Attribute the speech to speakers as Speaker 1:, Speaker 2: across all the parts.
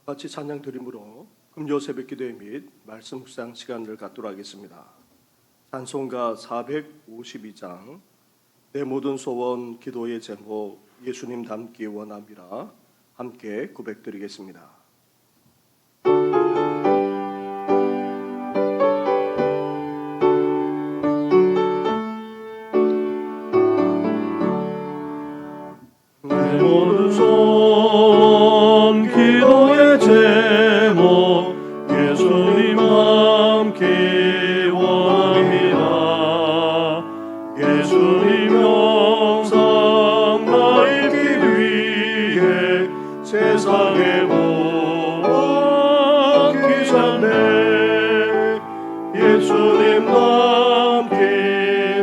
Speaker 1: 같이 찬양 드림으로 금요 새벽 기도회 및 말씀 묵상 시간을 갖도록 하겠습니다. 찬송가 452장 내 모든 소원 기도의 제목 예수님 닮기 원함이라 함께 고백드리겠습니다.
Speaker 2: 내 모든 소원 기도의 제목 예수님 닮기 원합니다. 예수님 영상 나이기 위해 세상에 보았기 전에 예수님 닮기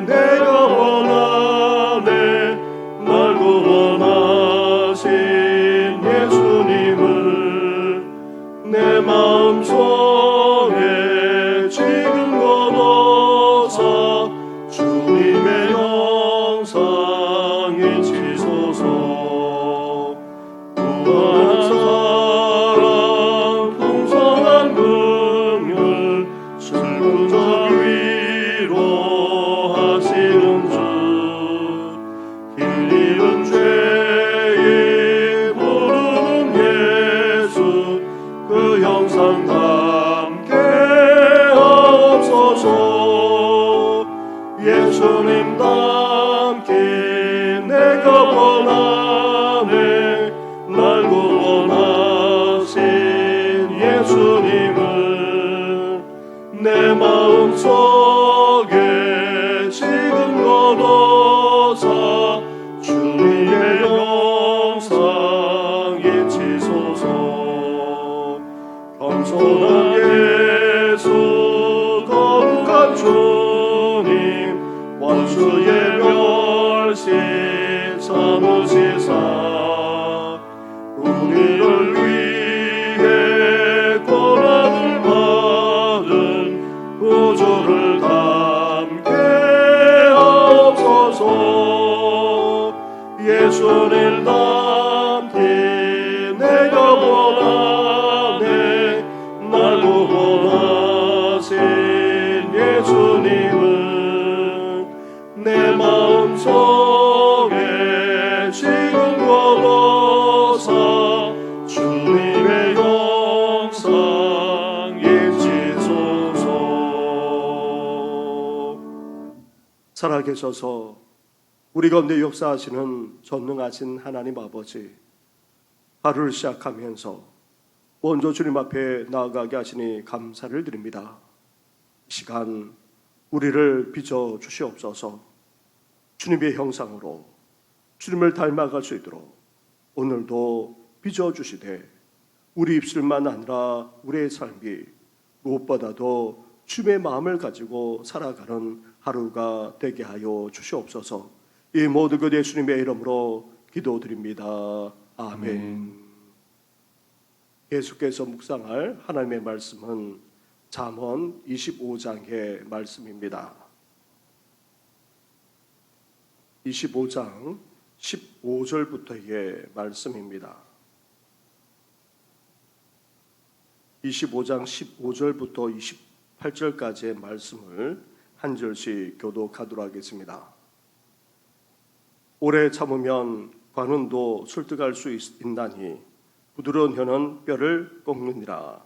Speaker 2: 내가 원하네. 날 구원하신 예수님을 내 마음속에 지금 걷어서 주님의 영상에 치소서. 무한한 사랑 풍성한 긍휼 슬픈 자 위로하시는 주 길 잃은 죄인 부르는 예수 그 형상 담게 하옵소서. 예수님 닮기 내가 원하네. 날 구원하신 예수님을 내 마음속에 지금 걷어서 주님의 영상에 치소서. 겸손한 예수 거룩한 주님 원수의 멸시 삼으시사 우리를 위해 고난을 받은 구주를 담게 하옵소서. 예수님 닮기 내가 원하네. 날 구원하신 예수님을 내 마음속에 지금 걸어서 주님의 영상에 치소서.
Speaker 1: 살아계셔서 우리 가운데 역사하시는 전능하신 하나님 아버지, 하루를 시작하면서 먼저 주님 앞에 나아가게 하시니 감사를 드립니다. 이 시간 우리를 빚어 주시옵소서. 주님의 형상으로 주님을 닮아갈 수 있도록 오늘도 빚어 주시되 우리 입술만 아니라 우리의 삶이 무엇보다도 주님의 마음을 가지고 살아가는 하루가 되게 하여 주시옵소서. 이 모든 것 예수님의 이름으로 기도드립니다. 아멘. 계속해서 묵상할 하나님의 말씀은 잠언 25장의 말씀입니다. 25장 15절부터의 말씀입니다. 25장 15절부터 28절까지의 말씀을 한 절씩 교독하도록 하겠습니다. 오래 참으면 관운도 설득할 수 있나니 부드러운 혀는 뼈를 꺾느니라.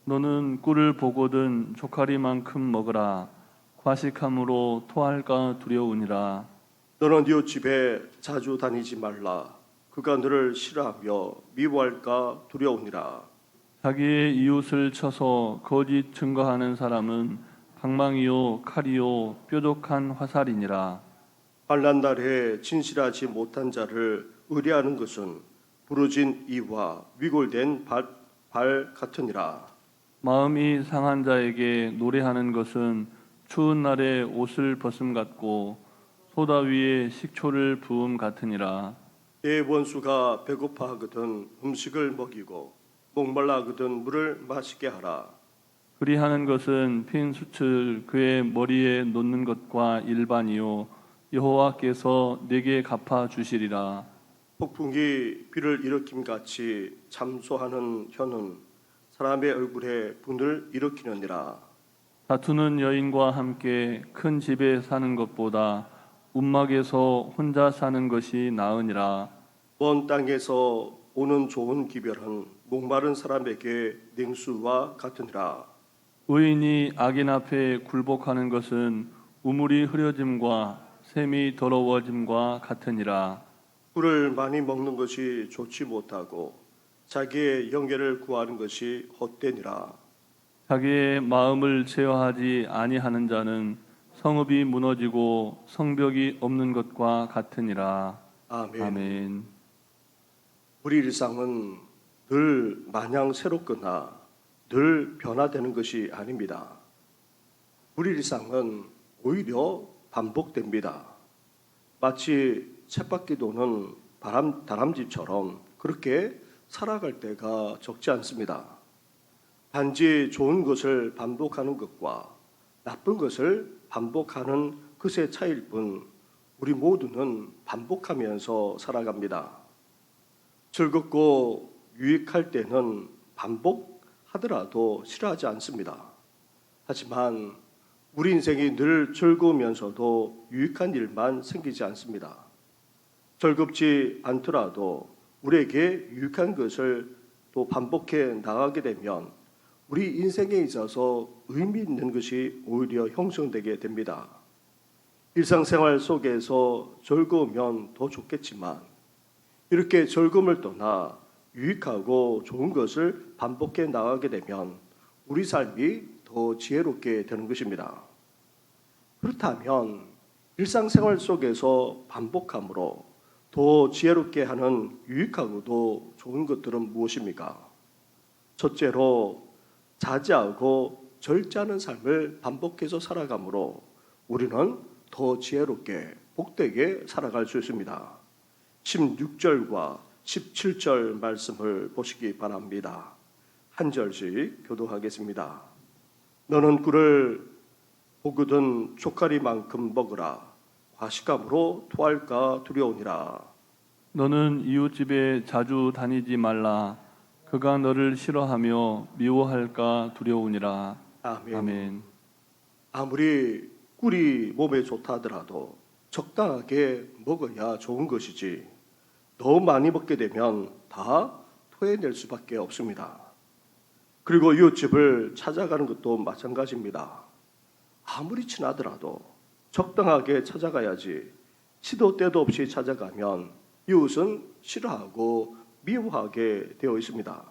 Speaker 3: 너는 꿀을 보거든 조카리만큼 먹으라. 과식함으로 토할까 두려우니라.
Speaker 1: 너는 이웃 집에 자주 다니지 말라. 그가 너를 싫어하며 미워할까 두려우니라.
Speaker 3: 자기의 이웃을 쳐서 거짓 증거하는 사람은 방망이요 칼이요 뾰족한 화살이니라.
Speaker 1: 환난 날에 진실하지 못한 자를 의뢰하는 것은 부러진 이와 위골된 발 같으니라.
Speaker 3: 마음이 상한 자에게 노래하는 것은 추운 날에 옷을 벗음 같고 소다 위에 식초를 부음 같으니라.
Speaker 1: 내 원수가 배고파하거든 음식을 먹이고 목말라하거든 물을 마시게 하라.
Speaker 3: 그리하는 것은 핀 숯을 그의 머리에 놓는 것과 일반이요 여호와께서 내게 갚아 주시리라.
Speaker 1: 폭풍이 비를 일으킴 같이 참소하는 혀는 사람의 얼굴에 분을 일으키느니라.
Speaker 3: 다투는 여인과 함께 큰 집에 사는 것보다 움막에서 혼자 사는 것이 나으니라.
Speaker 1: 먼 땅에서 오는 좋은 기별은 목마른 사람에게 냉수와 같으니라.
Speaker 3: 의인이 악인 앞에 굴복하는 것은 우물이 흐려짐과 샘이 더러워짐과 같으니라.
Speaker 1: 꿀을 많이 먹는 것이 좋지 못하고 자기의 영예를 구하는 것이 헛되니라.
Speaker 3: 자기의 마음을 제어하지 아니하는 자는 성읍이 무너지고 성벽이 없는 것과 같으니라.
Speaker 1: 아멘.
Speaker 3: 아멘.
Speaker 1: 우리 일상은 늘 마냥 새롭거나 늘 변화되는 것이 아닙니다. 우리 일상은 오히려 반복됩니다. 마치 쳇바퀴 도는 다람쥐처럼 그렇게 살아갈 때가 적지 않습니다. 단지 좋은 것을 반복하는 것과 나쁜 것을 반복하는 것의 차이일 뿐 우리 모두는 반복하면서 살아갑니다. 즐겁고 유익할 때는 반복하더라도 싫어하지 않습니다. 하지만 우리 인생이 늘 즐거우면서도 유익한 일만 생기지 않습니다. 즐겁지 않더라도 우리에게 유익한 것을 또 반복해 나가게 되면 우리 인생에 있어서 의미 있는 것이 오히려 형성되게 됩니다. 일상생활 속에서 즐거우면 더 좋겠지만 이렇게 즐거움을 떠나 유익하고 좋은 것을 반복해 나가게 되면 우리 삶이 더 지혜롭게 되는 것입니다. 그렇다면 일상생활 속에서 반복함으로 더 지혜롭게 하는 유익하고도 좋은 것들은 무엇입니까? 첫째로 자제하고 절제하는 삶을 반복해서 살아가므로 우리는 더 지혜롭게 복되게 살아갈 수 있습니다. 16절과 17절 말씀을 보시기 바랍니다. 한 절씩 교도하겠습니다. 너는 꿀을 보거든 족가리만큼 먹으라. 과식감으로 토할까 두려우니라.
Speaker 3: 너는 이웃집에 자주 다니지 말라. 그가 너를 싫어하며 미워할까 두려우니라.
Speaker 1: 아멘.
Speaker 3: 아멘.
Speaker 1: 아무리 꿀이 몸에 좋다 하더라도 적당하게 먹어야 좋은 것이지 너무 많이 먹게 되면 다 토해낼 수밖에 없습니다. 그리고 이웃집을 찾아가는 것도 마찬가지입니다. 아무리 친하더라도 적당하게 찾아가야지 시도 때도 없이 찾아가면 이웃은 싫어하고 미워하게 되어 있습니다.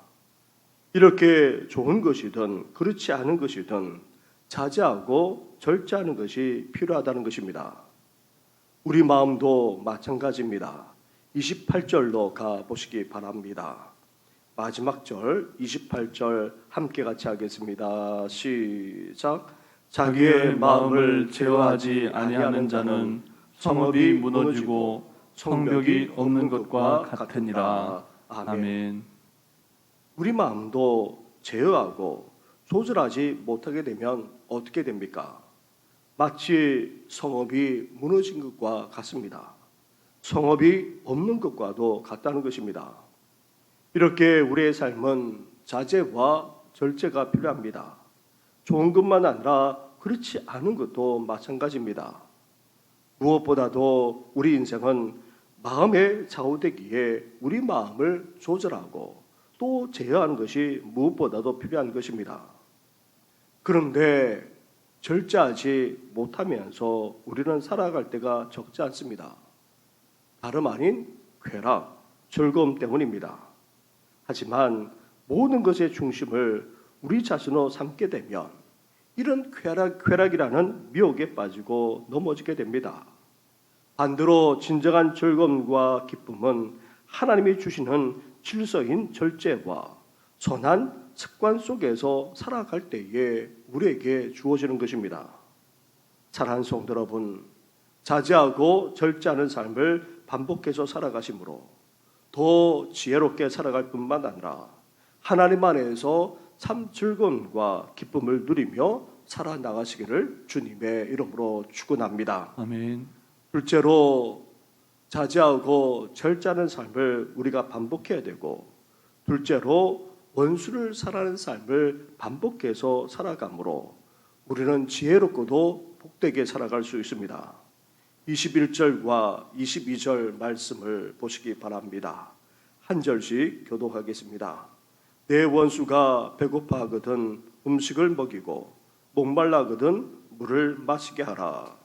Speaker 1: 이렇게 좋은 것이든 그렇지 않은 것이든 자제하고 절제하는 것이 필요하다는 것입니다. 우리 마음도 마찬가지입니다. 28절로 가보시기 바랍니다. 마지막 절 28절 함께 같이 하겠습니다. 시작.
Speaker 3: 자기의 마음을 제어하지 아니하는 자는 성읍이 무너지고 성벽이 없는 것과 같으니라. 아멘.
Speaker 1: 우리 마음도 제어하고 조절하지 못하게 되면 어떻게 됩니까? 마치 성읍이 무너진 것과 같습니다. 성읍이 없는 것과도 같다는 것입니다. 이렇게 우리의 삶은 자제와 절제가 필요합니다. 좋은 것만 아니라 그렇지 않은 것도 마찬가지입니다. 무엇보다도 우리 인생은 마음의 좌우되기에 우리 마음을 조절하고 또 제어하는 것이 무엇보다도 필요한 것입니다. 그런데 절제하지 못하면서 우리는 살아갈 때가 적지 않습니다. 다름 아닌 쾌락, 즐거움 때문입니다. 하지만 모든 것의 중심을 우리 자신으로 삼게 되면 이런 쾌락이라는 미혹에 빠지고 넘어지게 됩니다. 반대로 진정한 즐거움과 기쁨은 하나님이 주시는 질서인 절제와 선한 습관 속에서 살아갈 때에 우리에게 주어지는 것입니다. 사랑하는 성도 여러분, 자제하고 절제하는 삶을 반복해서 살아가심으로 더 지혜롭게 살아갈 뿐만 아니라 하나님 안에서 참 즐거움과 기쁨을 누리며 살아나가시기를 주님의 이름으로 축원합니다.
Speaker 3: 아멘.
Speaker 1: 둘째로 자제하고 절제하는 삶을 우리가 반복해야 되고, 둘째로 원수를 사랑하는 삶을 반복해서 살아가므로 우리는 지혜롭고도 복되게 살아갈 수 있습니다. 21절과 22절 말씀을 보시기 바랍니다. 한 절씩 교독하겠습니다. 내 원수가 배고파하거든 음식을 먹이고 목말라하거든 물을 마시게 하라.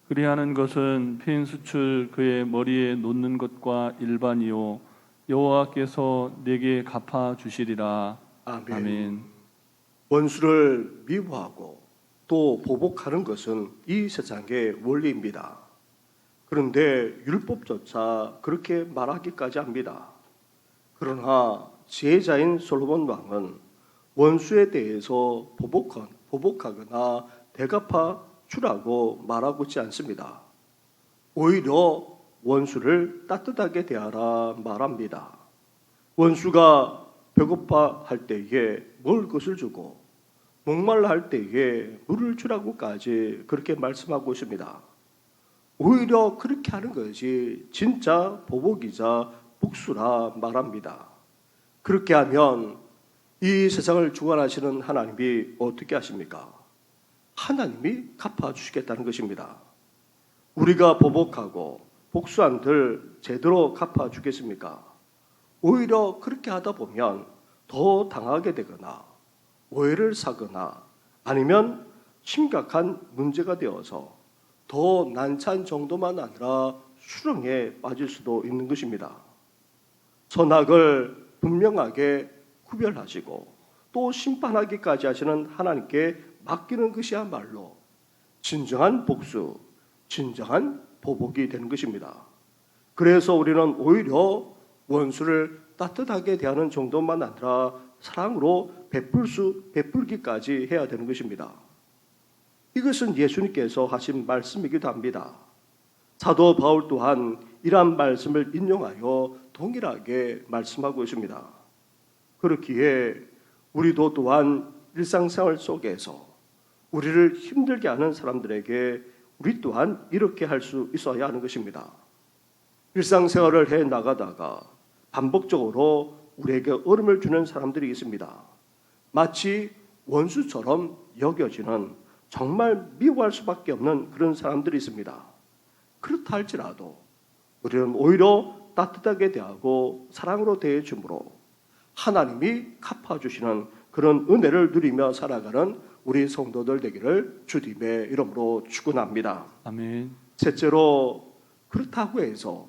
Speaker 3: 그리하는 것은 핀 수출 그의 머리에 놓는 것과 일반이요 여호와께서 내게 갚아 주시리라.
Speaker 1: 아멘.
Speaker 3: 아멘.
Speaker 1: 원수를 미워하고 또 보복하는 것은 이 세상의 원리입니다. 그런데 율법조차 그렇게 말하기까지 합니다. 그러나 지혜자인 솔로몬 왕은 원수에 대해서 보복하거나 대갚아 주라고 말하고 있지 않습니다. 오히려 원수를 따뜻하게 대하라 말합니다. 원수가 배고파 할 때에 먹을 것을 주고 목말라 할 때에 물을 주라고까지 그렇게 말씀하고 있습니다. 오히려 그렇게 하는 것이 진짜 보복이자 복수라 말합니다. 그렇게 하면 이 세상을 주관하시는 하나님이 어떻게 하십니까? 하나님이 갚아주시겠다는 것입니다. 우리가 보복하고 복수한들 제대로 갚아주겠습니까? 오히려 그렇게 하다 보면 더 당하게 되거나 오해를 사거나 아니면 심각한 문제가 되어서 더 난처한 정도만 아니라 수렁에 빠질 수도 있는 것입니다. 선악을 분명하게 구별하시고 또 심판하기까지 하시는 하나님께 맡기는 것이야말로 진정한 복수, 진정한 보복이 되는 것입니다. 그래서 우리는 오히려 원수를 따뜻하게 대하는 정도만 아니라 사랑으로 베풀기까지 해야 되는 것입니다. 이것은 예수님께서 하신 말씀이기도 합니다. 사도 바울 또한 이러한 말씀을 인용하여 동일하게 말씀하고 있습니다. 그렇기에 우리도 또한 일상생활 속에서 우리를 힘들게 하는 사람들에게 우리 또한 이렇게 할 수 있어야 하는 것입니다. 일상생활을 해 나가다가 반복적으로 우리에게 어려움을 주는 사람들이 있습니다. 마치 원수처럼 여겨지는 정말 미워할 수밖에 없는 그런 사람들이 있습니다. 그렇다 할지라도 우리는 오히려 따뜻하게 대하고 사랑으로 대해줌으로 하나님이 갚아주시는 그런 은혜를 누리며 살아가는 우리 성도들 되기를 주님의 이름으로 축원합니다.
Speaker 3: 아멘.
Speaker 1: 셋째로 그렇다고 해서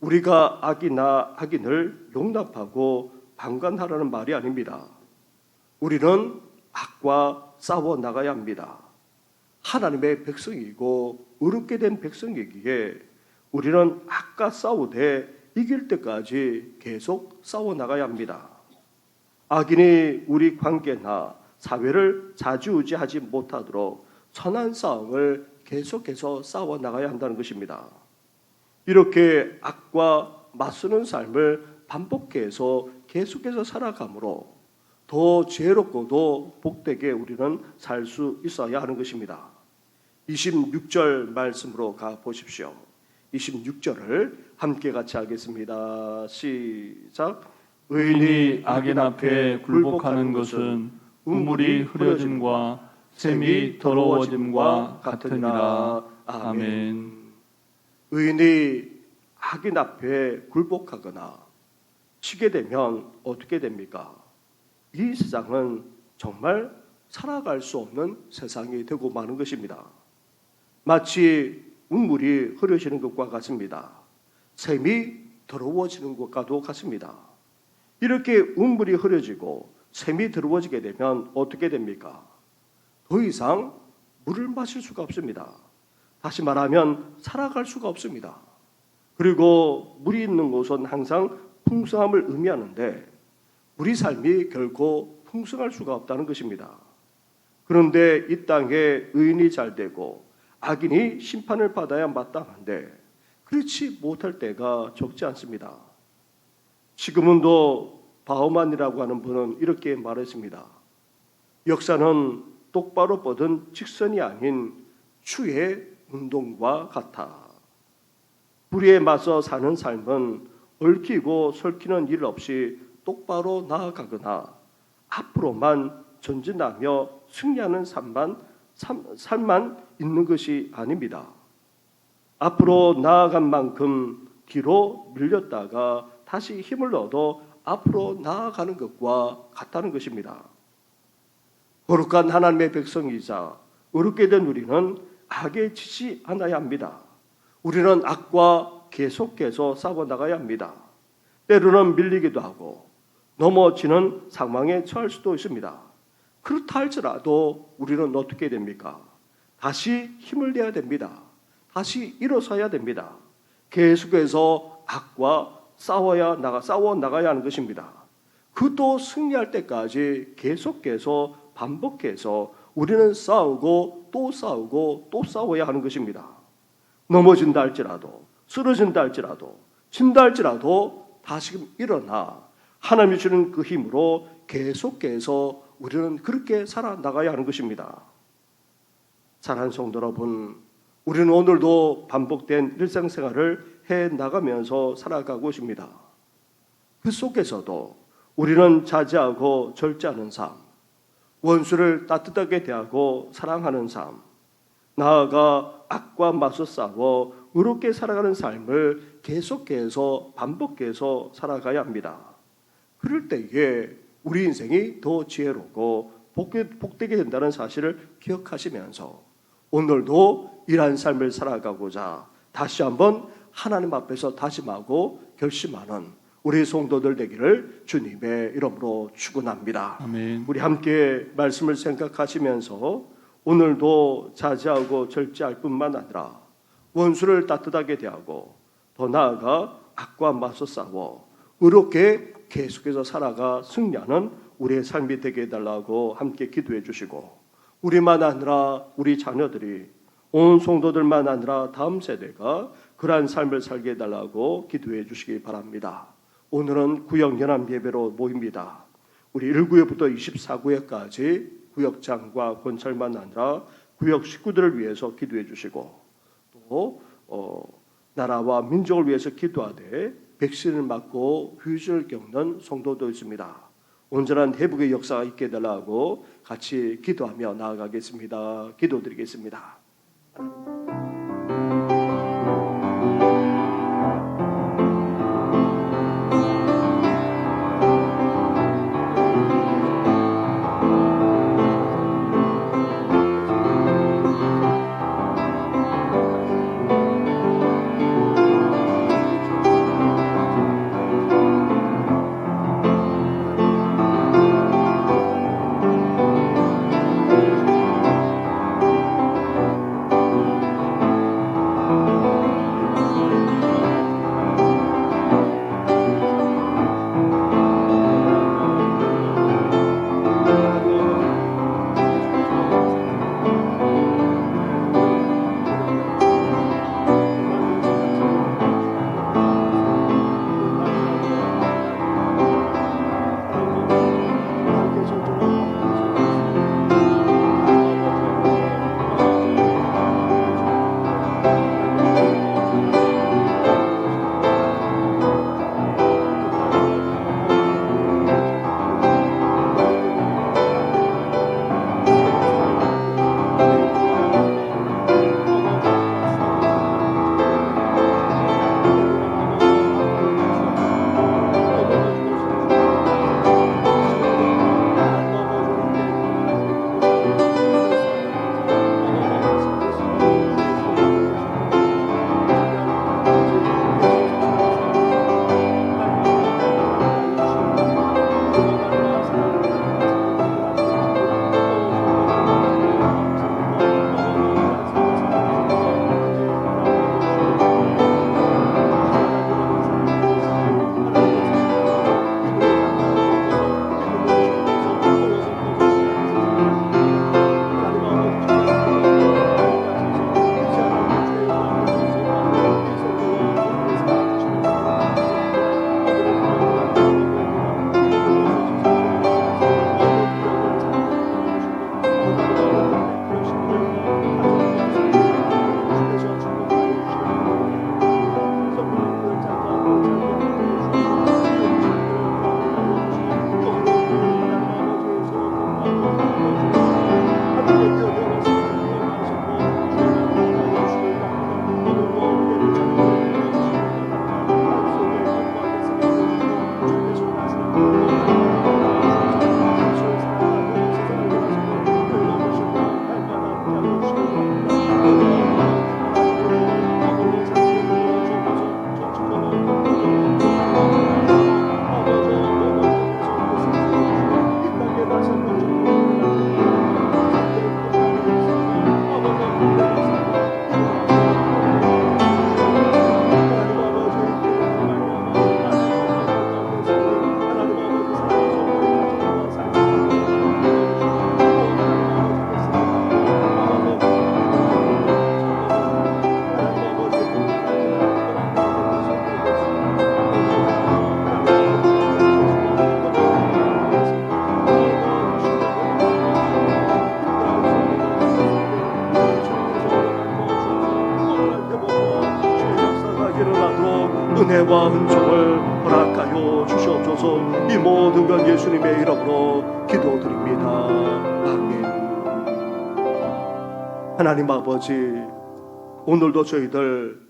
Speaker 1: 우리가 악이나 악인을 용납하고 방관하라는 말이 아닙니다. 우리는 악과 싸워 나가야 합니다. 하나님의 백성이고 의롭게 된 백성이기에 우리는 악과 싸우되 이길 때까지 계속 싸워 나가야 합니다. 악인이 우리 관계나 사회를 좌지우지하지 못하도록 선한 싸움을 계속해서 싸워 나가야 한다는 것입니다. 이렇게 악과 맞서는 삶을 반복해서 계속해서 살아가므로 더 지혜롭고도 복되게 우리는 살 수 있어야 하는 것입니다. 26절 말씀으로 가 보십시오. 26절을 함께 같이 하겠습니다. 시작.
Speaker 3: 의인이 악인 앞에 굴복하는 것은 우물이 흐려짐과 샘이 더러워짐과 같으니라. 아멘.
Speaker 1: 의인이 악인 앞에 굴복하거나 치게 되면 어떻게 됩니까? 이 세상은 정말 살아갈 수 없는 세상이 되고 마는 것입니다. 마치 우물이 흐려지는 것과 같습니다. 샘이 더러워지는 것과도 같습니다. 이렇게 우물이 흐려지고 샘이 더러워지게 되면 어떻게 됩니까? 더 이상 물을 마실 수가 없습니다. 다시 말하면 살아갈 수가 없습니다. 그리고 물이 있는 곳은 항상 풍성함을 의미하는데 우리 삶이 결코 풍성할 수가 없다는 것입니다. 그런데 이 땅에 의인이 잘 되고 악인이 심판을 받아야 마땅한데 그렇지 못할 때가 적지 않습니다. 시그문도 바우만이라고 하는 분은 이렇게 말했습니다. 역사는 똑바로 뻗은 직선이 아닌 추의 운동과 같아. 불의에 맞서 사는 삶은 얽히고 설키는 일 없이 똑바로 나아가거나 앞으로만 전진하며 승리하는 삶만 있는 것이 아닙니다. 앞으로 나아간 만큼 뒤로 밀렸다가 다시 힘을 얻어 앞으로 나아가는 것과 같다는 것입니다. 거룩한 하나님의 백성이자 어렵게 된 우리는 악에 지지 않아야 합니다. 우리는 악과 계속해서 싸워나가야 합니다. 때로는 밀리기도 하고 넘어지는 상황에 처할 수도 있습니다. 그렇다 할지라도 우리는 어떻게 됩니까? 다시 힘을 내야 됩니다. 다시 일어서야 됩니다. 계속해서 악과 싸워 나가야 하는 것입니다. 그도 승리할 때까지 계속해서 반복해서 우리는 싸우고 또 싸워야 하는 것입니다. 넘어진다 할지라도, 쓰러진다 할지라도, 진다 할지라도 다시금 일어나 하나님이 주는 그 힘으로 계속해서 우리는 그렇게 살아나가야 하는 것입니다. 사랑하는 성도 여러분, 우리는 오늘도 반복된 일상생활을 해나가면서 살아가고 있습니다. 그 속에서도 우리는 자제하고 절제하는 삶, 원수를 따뜻하게 대하고 사랑하는 삶, 나아가 악과 맞서 싸워 의롭게 살아가는 삶을 계속해서 반복해서 살아가야 합니다. 그럴 때에 우리 인생이 더 지혜롭고 복되게 된다는 사실을 기억하시면서 오늘도 이러한 삶을 살아가고자 다시 한번 하나님 앞에서 다짐하고 결심하는 우리 성도들 되기를 주님의 이름으로 축원합니다.
Speaker 3: 아멘.
Speaker 1: 우리 함께 말씀을 생각하시면서 오늘도 자제하고 절제할 뿐만 아니라 원수를 따뜻하게 대하고 더 나아가 악과 맞서 싸워 의롭게 계속해서 살아가 승리하는 우리의 삶이 되게 해달라고 함께 기도해 주시고, 우리만 아니라 우리 자녀들이, 온 성도들만 아니라 다음 세대가 그러한 삶을 살게 해달라고 기도해 주시기 바랍니다. 오늘은 구역연합 예배로 모입니다. 우리 1구역부터 24구역까지 구역장과 권찰만 아니라 구역 식구들을 위해서 기도해 주시고, 또 나라와 민족을 위해서 기도하되 백신을 맞고 휴진을 겪는 성도도 있습니다. 온전한 회복의 역사가 있게 해달라고 같이 기도하며 나아가겠습니다. 기도드리겠습니다. 은혜와 은총을 허락하여 주시옵소서. 이 모든 것 예수님의 이름으로 기도드립니다. 아멘. 하나님 아버지, 오늘도 저희들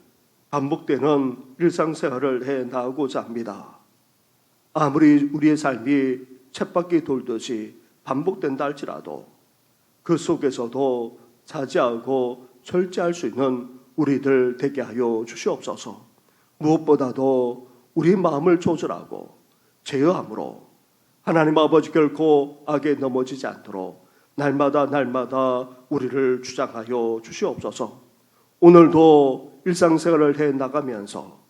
Speaker 1: 반복되는 일상생활을 해 나가고자 합니다. 아무리 우리의 삶이 쳇바퀴 돌듯이 반복된다 할지라도 그 속에서도 자제하고 절제할 수 있는 우리들 되게 하여 주시옵소서. 무엇보다도 우리 마음을 조절하고 제어함으로 하나님 아버지 결코 악에 넘어지지 않도록 날마다 우리를 주장하여 주시옵소서. 오늘도 일상생활을 해 나가면서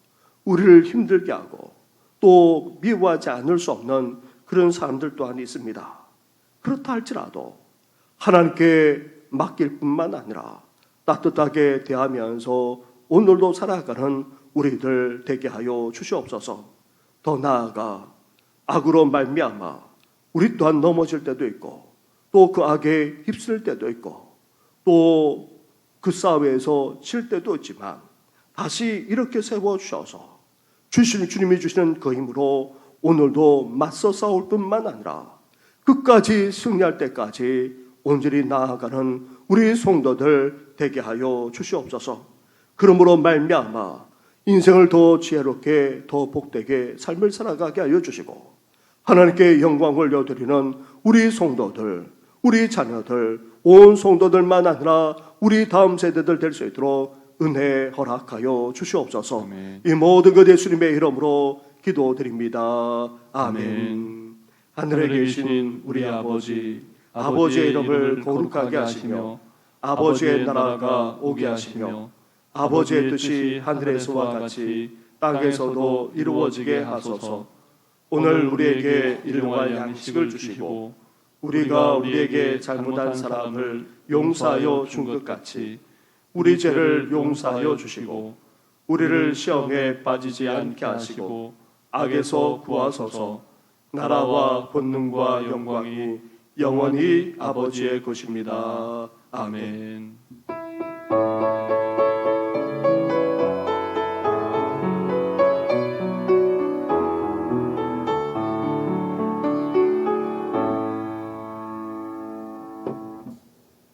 Speaker 1: 우리를 힘들게 하고 또 미워하지 않을 수 없는 그런 사람들 또한 있습니다. 그렇다 할지라도 하나님께 맡길 뿐만 아니라 따뜻하게 대하면서 오늘도 살아가는 우리들 되게 하여 주시옵소서. 더 나아가 악으로 말미암아 우리 또한 넘어질 때도 있고 또 그 악에 휩쓸 때도 있고 또 그 싸움에서 질 때도 있지만 다시 이렇게 세워주셔서 주님이 주시는 그 힘으로 오늘도 맞서 싸울 뿐만 아니라 끝까지 승리할 때까지 온전히 나아가는 우리 성도들 되게 하여 주시옵소서. 그러므로 말미암아 인생을 더 지혜롭게 더 복되게 삶을 살아가게 하여 주시고 하나님께 영광을 올려드리는 우리 성도들, 우리 자녀들, 온 성도들만 아니라 우리 다음 세대들 될 수 있도록 은혜 허락하여 주시옵소서.
Speaker 3: 아멘.
Speaker 1: 이 모든 것 예수님의 이름으로 기도드립니다. 아멘.
Speaker 3: 아멘.
Speaker 1: 하늘에 계신 우리 아버지, 아버지의 이름을 거룩하게 하시며 아버지의 나라가 오게 하시며 아버지의 뜻이 하늘에서와 같이 땅에서도 이루어지게 하소서. 오늘 우리에게 일용할 양식을 주시고 우리가 우리에게 잘못한 사람을 용서하여 준 것 같이 우리 죄를 용서하여 주시고 우리를 시험에 빠지지 않게 하시고 악에서 구하소서. 나라와 권능과 영광이 영원히 아버지의 것입니다. 아멘.